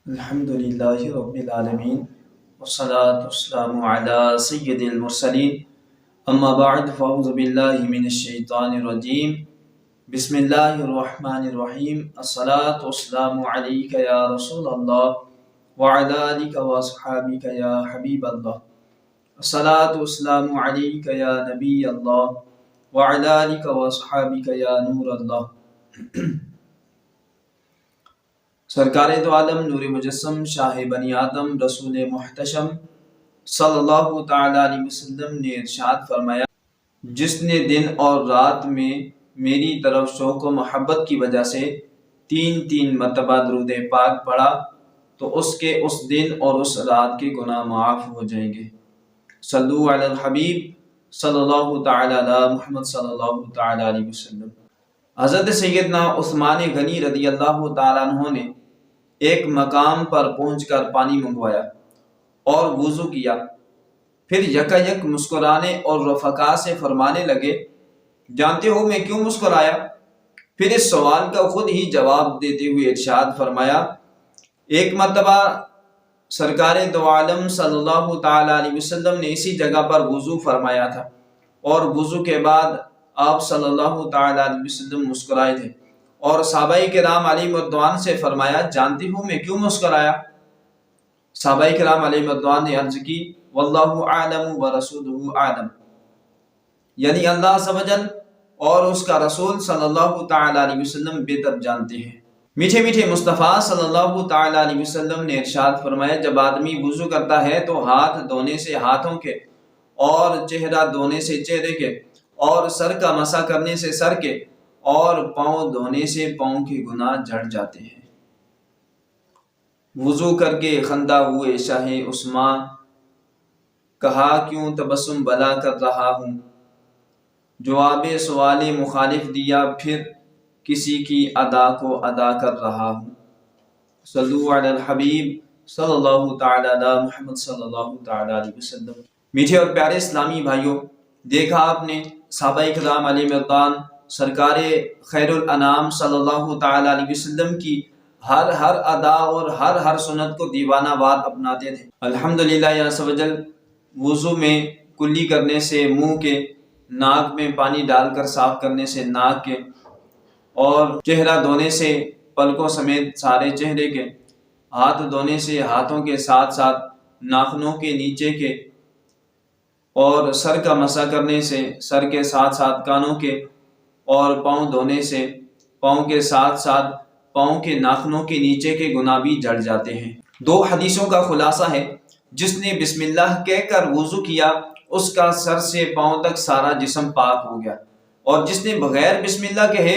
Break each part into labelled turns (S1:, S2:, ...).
S1: الحمد للہ رب العالمین والصلاة والسلام علی سید المرسلین اما بعد فاعوذ باللہ من الشیطان الرجیم بسم اللہ الرحمن الرحیم الصلاة والسلام علیک یا رسول اللہ وعلی آلک واصحابک یا حبیب اللہ الصلاة والسلام علیک یا نبی اللہ وعلی آلک واصحابک یا نور اللہ۔ سرکار دو عالم نور مجسم شاہ بنی آدم رسول محتشم صلی اللہ تعالی علیہ وسلم نے ارشاد فرمایا، جس نے دن اور رات میں میری طرف شوق و محبت کی وجہ سے تین مرتبہ درود پاک پڑھا تو اس کے اس دن اور اس رات کے گناہ معاف ہو جائیں گے۔ صلو علی الحبیب صلی اللہ تعالی علی محمد صلی اللہ تعالی علیہ وسلم۔ حضرت سیدنا عثمان غنی رضی اللہ تعالیٰ عنہ نے ایک مقام پر پہنچ کر پانی منگوایا اور وضو کیا، پھر یک مسکرانے اور رفقا سے فرمانے لگے، جانتے ہو میں کیوں مسکرایا؟ پھر اس سوال کا خود ہی جواب دیتے ہوئے ارشاد فرمایا، ایک مرتبہ سرکار دو عالم صلی اللہ تعالی علیہ وسلم نے اسی جگہ پر وضو فرمایا تھا اور وضو کے بعد آپ صلی اللہ تعالی علیہ وسلم مسکرائے تھے، اور صحابہ کرام علیہ مردوان سے فرمایا، جانتے ہو میں کیوں مسکرایا؟ صحابہ کرام علیہ مردوان نے عرض کی، واللہ اعلم ورسولہ اعلم، یعنی اللہ عز و جل اور اس کا رسول صلی اللہ تعالی علیہ وسلم بہتر جانتے ہیں۔ میٹھے میٹھے مصطفیٰ صلی اللہ تعالی علیہ وسلم نے ارشاد فرمایا، جب آدمی وضو کرتا ہے تو ہاتھ دھونے سے ہاتھوں کے، اور چہرہ دھونے سے چہرے کے، اور سر کا مسح کرنے سے سر کے، اور پاؤں دھونے سے پاؤں کے گناہ جھڑ جاتے ہیں۔ وضو کر کے خندہ ہوئے شاہ عثمان، کہا کیوں تبسم بلا کر رہا ہوں؟ جواب سوال مخالف دیا، پھر کسی کی ادا کو ادا کر رہا ہوں۔ صلو علی الحبیب صلی اللہ تعالی علی محمد صلی اللہ تعالی علیہ وسلم۔ میٹھے اور پیارے اسلامی بھائیوں، دیکھا آپ نے صحابہ کرام علیہ مردان سرکار خیر الانام صلی اللہ تعالی علیہ وسلم کی ہر ادا اور ہر سنت کو دیوانہ وار اپناتے تھے۔ الحمدللہ یا سوجل، وضو میں کلی کرنے سے منہ کے، ناک میں پانی ڈال کر صاف کرنے سے ناک کے، اور چہرہ دھونے سے پلکوں سمیت سارے چہرے کے، ہاتھ دھونے سے ہاتھوں کے ساتھ ساتھ ناخنوں کے نیچے کے، اور سر کا مسح کرنے سے سر کے ساتھ ساتھ کانوں کے، اور پاؤں دھونے سے پاؤں کے ساتھ ساتھ پاؤں کے ناخنوں کے نیچے کے گناہ بھی جھڑ جاتے ہیں۔ دو حدیثوں کا خلاصہ ہے، جس نے بسم اللہ کہہ کر وضو کیا اس کا سر سے پاؤں تک سارا جسم پاک ہو گیا، اور جس نے بغیر بسم اللہ کہے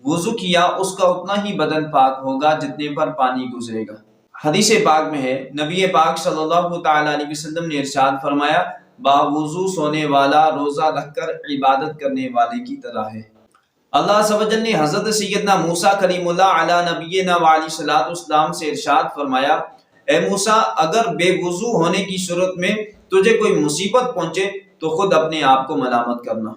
S1: وضو کیا اس کا اتنا ہی بدن پاک ہوگا جتنے پر پانی گزرے گا۔ حدیث پاک میں ہے، نبی پاک صلی اللہ تعالی علیہ وسلم نے ارشاد فرمایا، باوضو سونے والا روزہ رکھ کر عبادت کرنے والے کی طرح ہے۔ اللہ عز و جل نے حضرت سیدنا موسیٰ کلیم اللہ علی نبینا وعلیہ الصلوۃ والسلام سے ارشاد فرمایا، اے موسیٰ، اگر بے وضو ہونے کی صورت میں تجھے کوئی مصیبت پہنچے تو خود اپنے آپ کو ملامت کرنا۔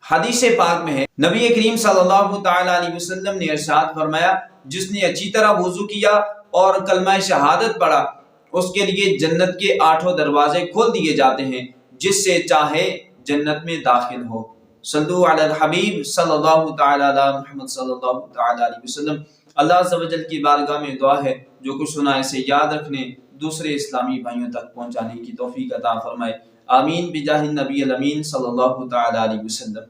S1: حدیث پاک میں ہے، نبی کریم صلی اللہ تعالی علیہ وسلم نے ارشاد فرمایا، جس نے اچھی طرح وضو کیا اور کلمہ شہادت پڑھا اس کے لیے جنت کے 8 دروازے کھول دیے جاتے ہیں، جس سے چاہے جنت میں داخل ہو۔ صلو علی الحبیب صلی اللہ تعالی علی محمد صلی اللہ تعالی علیہ وسلم۔ اللہ عز و جل کی بارگاہ میں دعا ہے، جو کچھ سنا اسے یاد رکھنے، دوسرے اسلامی بھائیوں تک پہنچانے کی توفیق عطا فرمائے۔ آمین بجاہ النبی الامین صلی اللہ تعالی علیہ وسلم۔